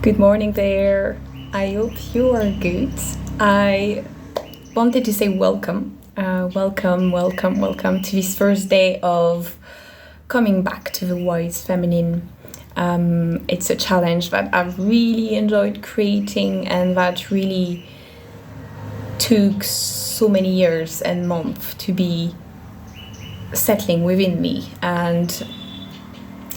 Good morning there. I hope you are good. I wanted to say welcome to this first day of coming back to the wise feminine. It's a challenge that I've really enjoyed creating and that really took so many years and months to be settling within me. And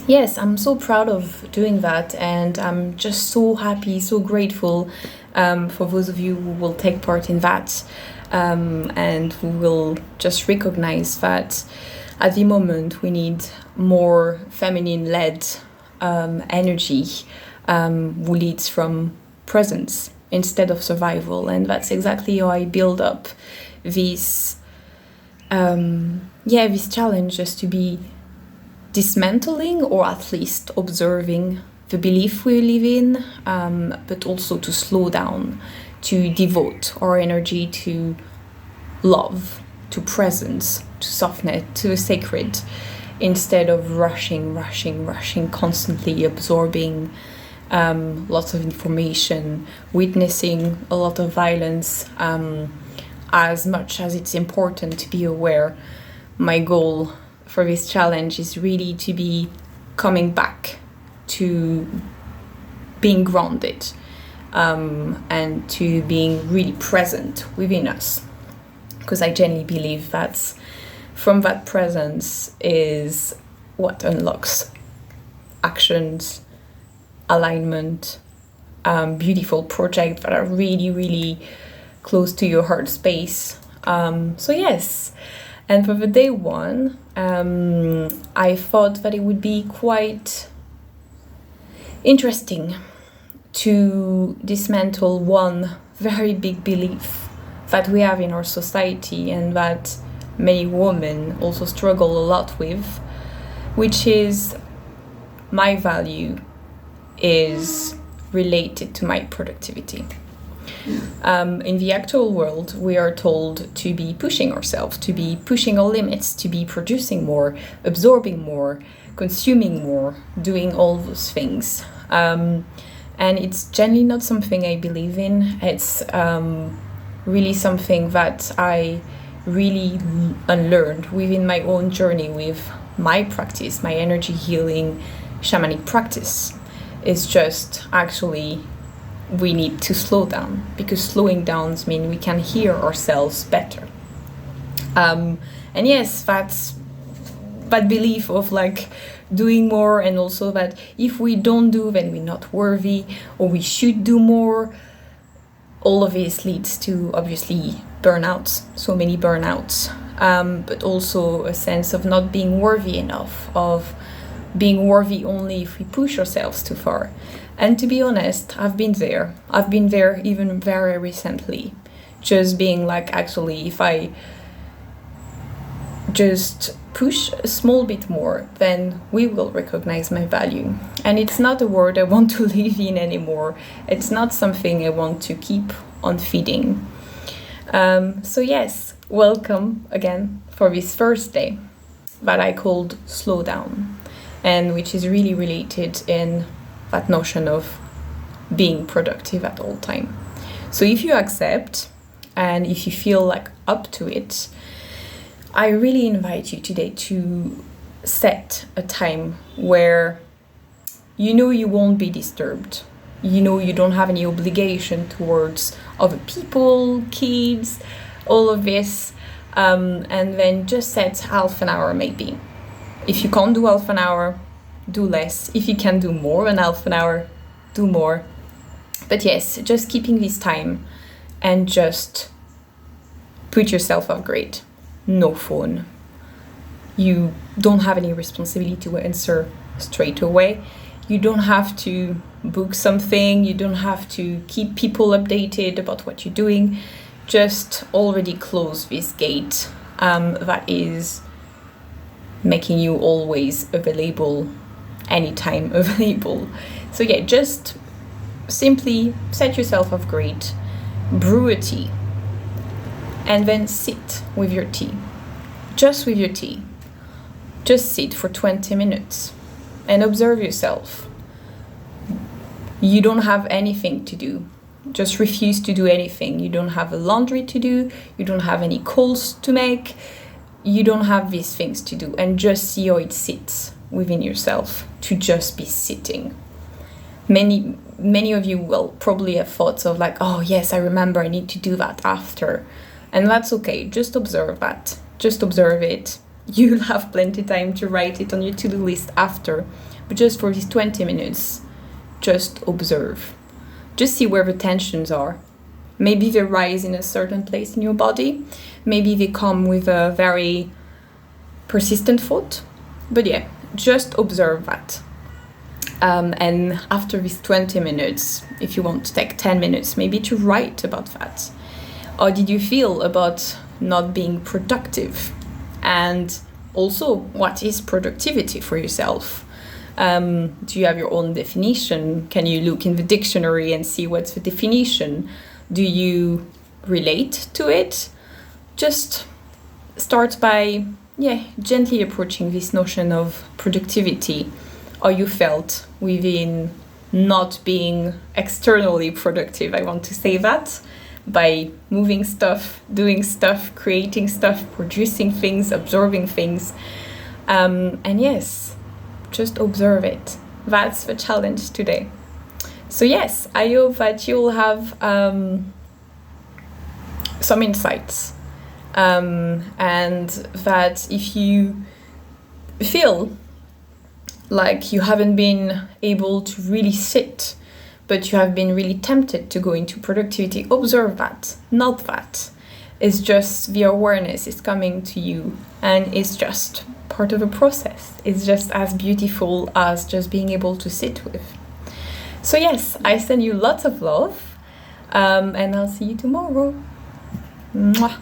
yes, I'm so proud of doing that, and I'm just so happy, so grateful for those of you who will take part in that and who will just recognize that at the moment we need more feminine-led energy who leads from presence instead of survival, and that's exactly how I build up this this challenge, just to be dismantling or at least observing the belief we live in, but also to slow down, to devote our energy to love, to presence, to softness, to the sacred, instead of rushing, constantly absorbing lots of information, witnessing a lot of violence. As much as it's important to be aware, my goal for this challenge is really to be coming back to being grounded and to being really present within us, because I genuinely believe that from that presence is what unlocks actions, alignment, beautiful projects that are really close to your heart space. So yes. And for the day one, I thought that it would be quite interesting to dismantle one very big belief that we have in our society and that many women also struggle a lot with, which is my value is related to my productivity. In the actual world, we are told to be pushing ourselves, to be pushing our limits, to be producing more, absorbing more, consuming more, doing all those things. And it's generally not something I believe in. It's really something that I really unlearned within my own journey with my practice, my energy healing, shamanic practice. It's just actually we need to slow down, because slowing down means we can hear ourselves better. And yes, that's that belief of like doing more, and also that if we don't do, then we're not worthy, or we should do more. All of this leads to obviously burnouts, so many burnouts, but also a sense of not being worthy enough, of being worthy only if we push ourselves too far. And to be honest, I've been there even very recently, just being like, actually, if I just push a small bit more, then we will recognize my value. And it's not a word I want to live in anymore. It's not something I want to keep on feeding. So yes, welcome again for this first day that I called Slow Down, and which is really related in that notion of being productive at all time. So if you accept and if you feel like up to it, I really invite you today to set a time where you know you won't be disturbed. You know you don't have any obligation towards other people, kids, all of this. And then just set half an hour maybe. If you can't do half an hour, do less. If you can do more than half an hour, do more. But yes, just keeping this time and just put yourself off grid. No phone. You don't have any responsibility to answer straight away. You don't have to book something. You don't have to keep people updated about what you're doing. Just already close this gate that is making you always available, anytime available. So yeah, just simply set yourself off grid, brew a tea, and then sit with your tea. Just with your tea. Just sit for 20 minutes and observe yourself. You don't have anything to do. Just refuse to do anything. You don't have a laundry to do. You don't have any calls to make. You don't have these things to do. And just see how it sits within yourself, to just be sitting. Many of you will probably have thoughts of like, oh yes, I remember I need to do that after. And that's okay. Just observe that. Just observe it. You'll have plenty time to write it on your to-do list after. But just for these 20 minutes, just observe. Just see where the tensions are. Maybe they rise in a certain place in your body. Maybe they come with a very persistent thought. But yeah, just observe that. And after these 20 minutes, if you want to take 10 minutes, maybe to write about that. How did you feel about not being productive? And also, what is productivity for yourself? Do you have your own definition? Can you look in the dictionary and see what's the definition? Do you relate to it? Just start by, gently approaching this notion of productivity. How you felt within not being externally productive. I want to say that by moving stuff, doing stuff, creating stuff, producing things, absorbing things. And yes, just observe it. That's the challenge today. So yes, I hope that you'll have some insights, and that if you feel like you haven't been able to really sit, but you have been really tempted to go into productivity, observe that, not that. It's just the awareness is coming to you, and it's just part of a process. It's just as beautiful as just being able to sit with. So yes, I send you lots of love, and I'll see you tomorrow. Mwah.